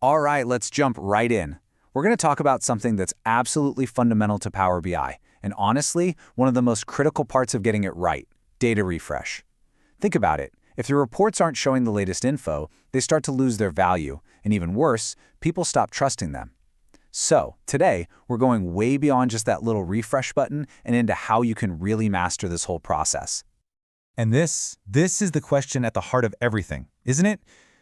All right, let's jump right in. We're going to talk about something that's absolutely fundamental to Power BI, and honestly, one of the most critical parts of getting it right, data refresh. Think about it. If the reports aren't showing the latest info, they start to lose their value, and even worse, people stop trusting them. So, today, we're going way beyond just that little refresh button and into how you can really master this whole process. And this is the question at the heart of everything, isn't it?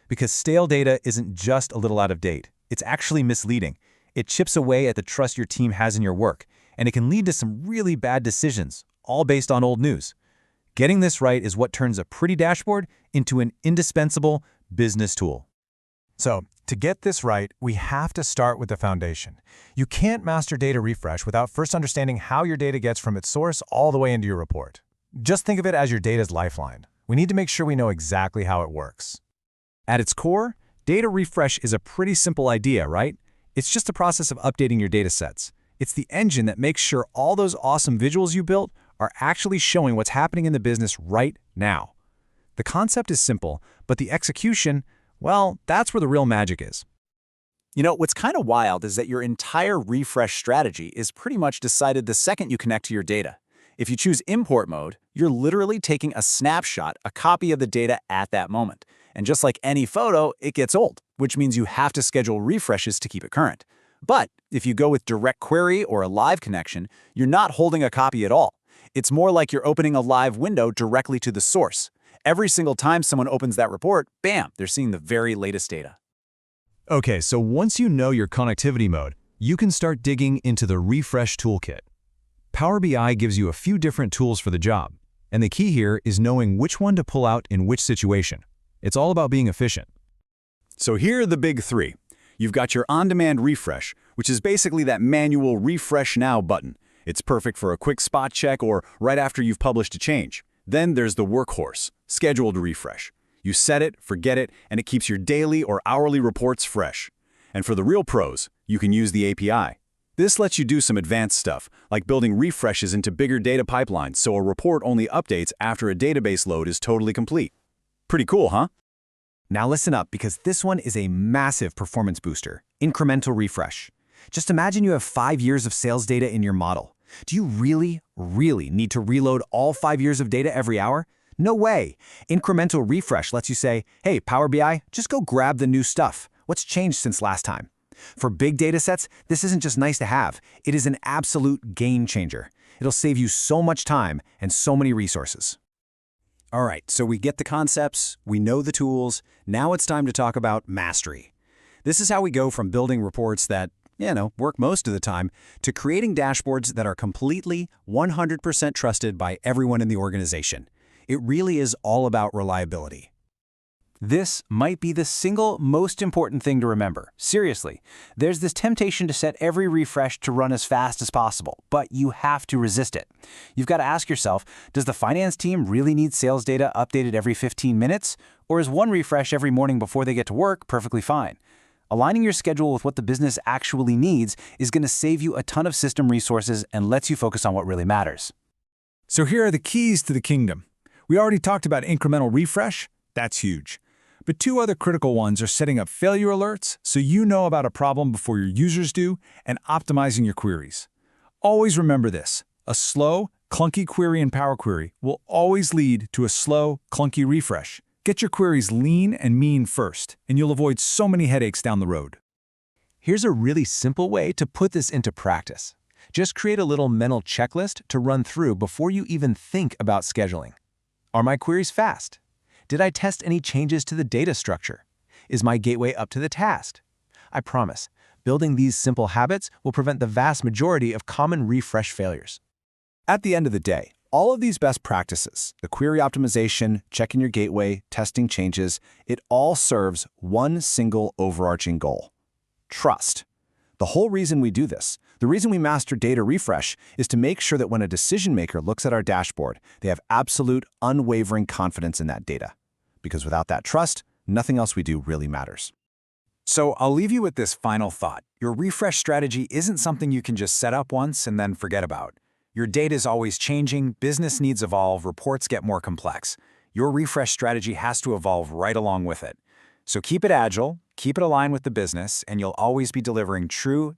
Because stale data isn't just a little out of date. It's actually misleading. It chips away at the trust your team has in your work, and it can lead to some really bad decisions, all based on old news. Getting this right is what turns a pretty dashboard into an indispensable business tool. So, to get this right, we have to start with the foundation. You can't master data refresh without first understanding how your data gets from its source all the way into your report. Just think of it as your data's lifeline. We need to make sure we know exactly how it works. At its core, data refresh is a pretty simple idea, right? It's just a process of updating your data sets. It's the engine that makes sure all those awesome visuals you built are actually showing what's happening in the business right now. The concept is simple, but the execution, well, that's where the real magic is. You know, what's kind of wild is that your entire refresh strategy is pretty much decided the second you connect to your data. If you choose import mode, you're literally taking a snapshot, a copy of the data at that moment. And just like any photo, it gets old, which means you have to schedule refreshes to keep it current. But if you go with DirectQuery or a live connection, you're not holding a copy at all. It's more like you're opening a live window directly to the source. Every single time someone opens that report, bam, they're seeing the very latest data. Okay, so once you know your connectivity mode, you can start digging into the refresh toolkit. Power BI gives you a few different tools for the job, and the key here is knowing which one to pull out in which situation. It's all about being efficient. So here are the big three. You've got your on-demand refresh, which is basically that manual refresh now button. It's perfect for a quick spot check or right after you've published a change. Then there's the workhorse, scheduled refresh. You set it, forget it, and it keeps your daily or hourly reports fresh. And for the real pros, you can use the API. This lets you do some advanced stuff, like building refreshes into bigger data pipelines so a report only updates after a database load is totally complete. Pretty cool, huh? Now listen up, because this one is a massive performance booster, incremental refresh. Just imagine you have 5 years of sales data in your model. Do you really need to reload all 5 years of data every hour? No way. Incremental refresh lets you say, hey, Power BI, just go grab the new stuff. What's changed since last time? For big data sets, this isn't just nice to have. It is an absolute game changer. It'll save you so much time and so many resources. All right, so we get the concepts, we know the tools, now it's time to talk about mastery. This is how we go from building reports that, work most of the time, to creating dashboards that are completely, 100% trusted by everyone in the organization. It really is all about reliability. This might be the single most important thing to remember. Seriously, there's this temptation to set every refresh to run as fast as possible, but you have to resist it. You've got to ask yourself, does the finance team really need sales data updated every 15 minutes? Or is one refresh every morning before they get to work perfectly fine? Aligning your schedule with what the business actually needs is going to save you a ton of system resources and lets you focus on what really matters. So here are the keys to the kingdom. We already talked about incremental refresh. That's huge. But 2 other critical ones are setting up failure alerts so you know about a problem before your users do, and optimizing your queries. Always remember this. A slow, clunky query in Power Query will always lead to a slow, clunky refresh. Get your queries lean and mean first, and you'll avoid so many headaches down the road. Here's a really simple way to put this into practice. Just create a little mental checklist to run through before you even think about scheduling. Are my queries fast? Did I test any changes to the data structure? Is my gateway up to the task? I promise, building these simple habits will prevent the vast majority of common refresh failures. At the end of the day, all of these best practices, the query optimization, checking your gateway, testing changes, it all serves one single overarching goal: trust. The whole reason we do this, the reason we master data refresh, is to make sure that when a decision maker looks at our dashboard, they have absolute, unwavering confidence in that data. Because without that trust, nothing else we do really matters. So I'll leave you with this final thought. Your refresh strategy isn't something you can just set up once and then forget about. Your data is always changing, business needs evolve, reports get more complex. Your refresh strategy has to evolve right along with it. So keep it agile, Keep it aligned with the business, and you'll always be delivering true,